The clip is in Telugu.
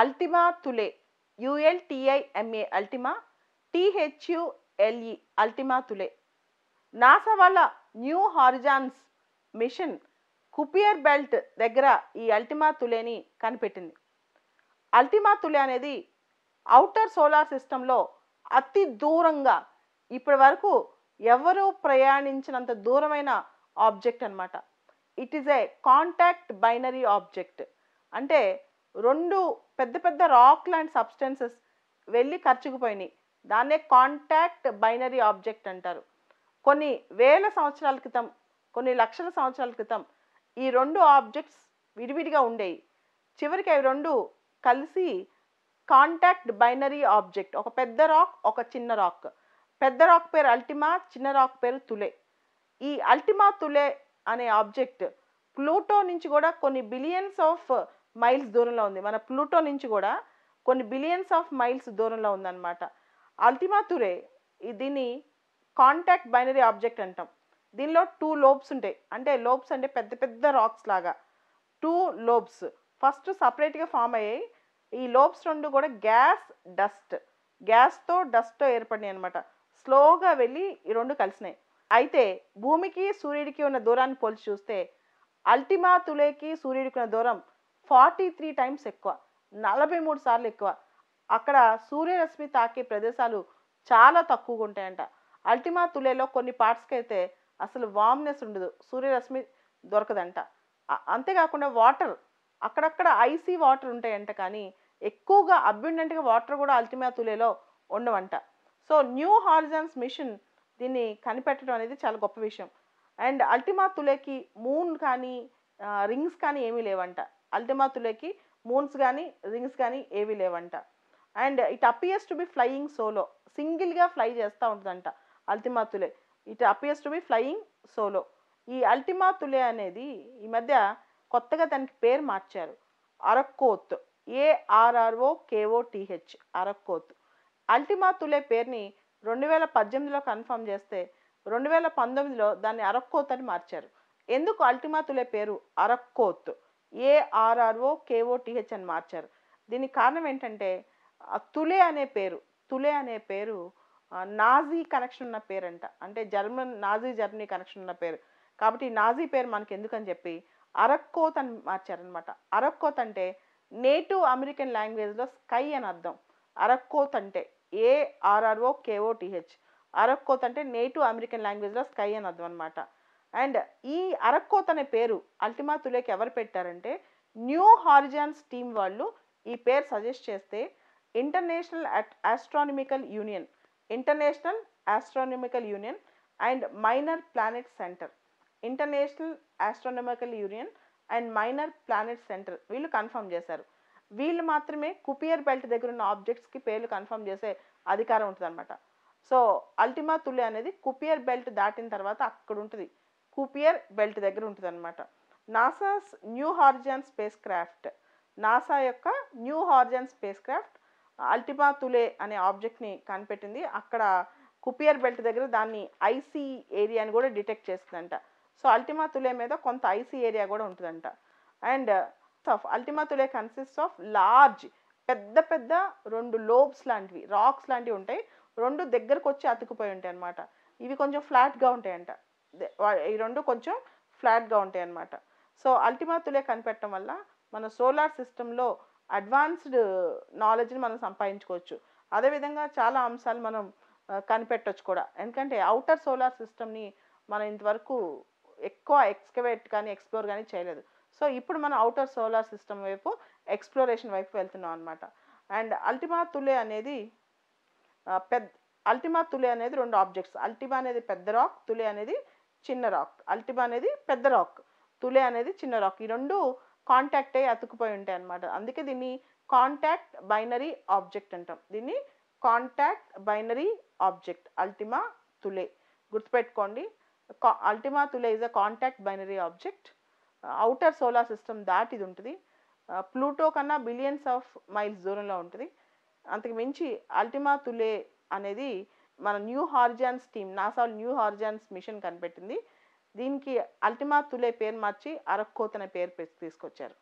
Ultima Thule, ULTIMA Ultima, THULE Ultima Thule. NASA వాళ్ళ New Horizons mission Kuiper belt దగ్గర ఈ అల్టిమా తులేని కనిపెట్టింది. అల్టిమా తులే అనేది ఔటర్ సోలార్ సిస్టంలో అతి దూరంగా ఇప్పటి వరకు ఎవరు ప్రయాణించినంత దూరమైన ఆబ్జెక్ట్ అనమాట. It is a contact binary object. అంటే రెండు పెద్ద పెద్ద రాక్ లాంటి సబ్స్టెన్సెస్ వెళ్ళి ఖర్చుకుపోయినాయి. దాన్నే కాంటాక్ట్ బైనరీ ఆబ్జెక్ట్ అంటారు. కొన్ని వేల సంవత్సరాల క్రితం, కొన్ని లక్షల సంవత్సరాల క్రితం ఈ రెండు ఆబ్జెక్ట్స్ విడివిడిగా ఉండేవి. చివరికి అవి రెండు కలిసి కాంటాక్ట్ బైనరీ ఆబ్జెక్ట్, ఒక పెద్ద రాక్, ఒక చిన్న రాక్. పెద్ద రాక్ పేరు అల్టిమా, చిన్న రాక్ పేరు తులే. ఈ అల్టిమా తులే అనే ఆబ్జెక్ట్ ప్లూటో నుంచి కూడా కొన్ని బిలియన్స్ ఆఫ్ మైల్స్ దూరంలో ఉంది. మన ప్లూటో నుంచి కూడా కొన్ని బిలియన్స్ ఆఫ్ మైల్స్ దూరంలో ఉందన్నమాట. అల్టిమా తులే దీన్ని కాంటాక్ట్ బైనరీ ఆబ్జెక్ట్ అంటాం. దీనిలో 2 లోబ్స్ ఉంటాయి. అంటే లోబ్స్ అంటే పెద్ద పెద్ద రాక్స్ లాగా 2 లోబ్స్ ఫస్ట్ సపరేట్గా ఫామ్ అయ్యాయి. ఈ లోబ్స్ రెండు కూడా గ్యాస్తో డస్ట్తో ఏర్పడినాయి అనమాట. స్లోగా వెళ్ళి ఈ రెండు కలిసినాయి. అయితే భూమికి సూర్యుడికి ఉన్న దూరాన్ని పోల్చి చూస్తే అల్టిమా తులేకి సూర్యుడికి ఉన్న దూరం 43 టైమ్స్ ఎక్కువ, 43 సార్లు ఎక్కువ. అక్కడ సూర్యరశ్మి తాకే ప్రదేశాలు చాలా తక్కువగా ఉంటాయంట. అల్టిమా తులేలో కొన్ని పార్ట్స్కి అయితే అసలు వామ్నెస్ ఉండదు, సూర్యరశ్మి దొరకదంట. అంతేకాకుండా వాటర్ అక్కడక్కడ ఐసీ వాటర్ ఉంటాయంట, కానీ ఎక్కువగా అబ్యుండెంట్గా వాటర్ కూడా అల్టిమా తులేలో ఉండవంట. సో న్యూ హారిజాన్స్ మిషన్ దీన్ని కనిపెట్టడం అనేది చాలా గొప్ప విషయం. అండ్ అల్టిమా తులేకి మూన్ కానీ రింగ్స్ కానీ ఏమీ లేవంట. అల్టిమా తులేకి మూన్స్ కానీ రింగ్స్ కానీ ఏమీ లేవంట. And it appears to be flying solo, సింగిల్గా ఫ్లై చేస్తూ ఉంటుందంట Ultima Thule. It appears to be flying solo. ఈ అల్టిమా తులే అనేది ఈ మధ్య కొత్తగా దానికి పేరు మార్చారు, అరక్కోత్, ARROKOTH, అరక్కోత్. అల్టిమా తులే పేరుని 2018లో కన్ఫర్మ్ చేస్తే 2019లో దాన్ని అరక్కోత్ అని మార్చారు. ఎందుకు అల్టిమా తులే పేరు అరక్కోత్, ARROKOTH అని మార్చారు? దీనికి కారణం ఏంటంటే తులే అనే పేరు నాజీ కనెక్షన్ ఉన్న పేరంట. అంటే నాజీ జర్మనీ కనెక్షన్ ఉన్న పేరు. కాబట్టి నాజీ పేరు మనకి ఎందుకని చెప్పి అరక్కోత్ అని మార్చారనమాట. అరక్కోత్ అంటే నేటివ్ అమెరికన్ లాంగ్వేజ్లో స్కై అని అర్థం. అరక్కోత్ అంటే ARROKOTH. అరక్కోత్ అంటే నేటివ్ అమెరికన్ లాంగ్వేజ్లో స్కై అని అర్థం అనమాట. అండ్ ఈ అరక్కోత్ అనే పేరు అల్టిమా తులేకి ఎవరు పెట్టారంటే న్యూ హారిజాన్స్ టీమ్ వాళ్ళు ఈ పేరు సజెస్ట్ చేస్తే international astronomical union and minor planet centre వీళ్ళు కన్ఫర్మ్ చేశారు. వీళ్ళు మాత్రమే కుపియర్ బెల్ట్ దగ్గర ఉన్న ఆబ్జెక్ట్స్కి పేర్లు కన్ఫర్మ్ చేసే అధికారం ఉంటుంది అనమాట. సో అల్టిమా తులే అనేది కుపియర్ బెల్ట్ దాటిన తర్వాత అక్కడ ఉంటుంది, కుపియర్ బెల్ట్ దగ్గర ఉంటుంది అనమాట. NASA's New Horizon spacecraft Ultima Thule అనే ఆబ్జెక్ట్ని కనిపెట్టింది. అక్కడ కుపియర్ బెల్ట్ దగ్గర దాన్ని ఐసీ ఏరియాని కూడా డిటెక్ట్ చేస్తుందంట. సో అల్టిమా తులే మీద కొంత ఐసీ ఏరియా కూడా ఉంటుందంట. And Ultima Thule consist of large, పెద్ద పెద్ద 2 లోబ్స్ లాంటివి, రాక్స్ లాంటివి ఉంటాయి. 2 దగ్గరకు వచ్చి అతుకుపోయి ఉంటాయి అన్నమాట. ఇవి కొంచెం ఫ్లాట్గా ఉంటాయంట. ఈ 2 కొంచెం ఫ్లాట్గా ఉంటాయి అన్నమాట. సో అల్టిమా తులే కనిపెట్టడం వల్ల మన సోలార్ సిస్టంలో అడ్వాన్స్డ్ నాలెడ్జ్ని మనం సంపాదించుకోవచ్చు. అదేవిధంగా చాలా అంశాలు మనం కనిపెట్టవచ్చు కూడా. ఎందుకంటే అవుటర్ సోలార్ సిస్టమ్ని మనం ఇంతవరకు ఎక్కువ ఎక్స్ప్లోర్ కానీ చేయలేదు. సో ఇప్పుడు మనం అవుటర్ సోలార్ సిస్టమ్ వైపు ఎక్స్ప్లోరేషన్ వైపు వెళ్తున్నాం అనమాట. అండ్ అల్టిమా తులే అనేది 2 ఆబ్జెక్ట్స్. అల్టిమా అనేది పెద్ద రాక్, తులే అనేది చిన్న రాక్. అల్టిమా అనేది పెద్ద రాక్, తులే అనేది చిన్న రాక్. ఈ 2 కాంటాక్ట్ అయ్యి అతుకుపోయి ఉంటాయి అనమాట. అందుకే దీన్ని కాంటాక్ట్ బైనరీ ఆబ్జెక్ట్ అంటాం. దీన్ని contact binary object Ultima Thule. గుర్తుపెట్టుకోండి, Ultima Thule is a contact binary object. Outer solar system దాటిది ఉంటుంది. ప్లూటో కన్నా బిలియన్స్ ఆఫ్ మైల్స్ దూరంలో ఉంటుంది. అంతకు మించి అల్టిమా తులే అనేది మన New Horizons team, NASA New Horizons mission కనిపెట్టింది. దీనికి అల్టిమా తులే పేరు మార్చి అరక్కోత్ అనే పేరు తీసుకొచ్చారు.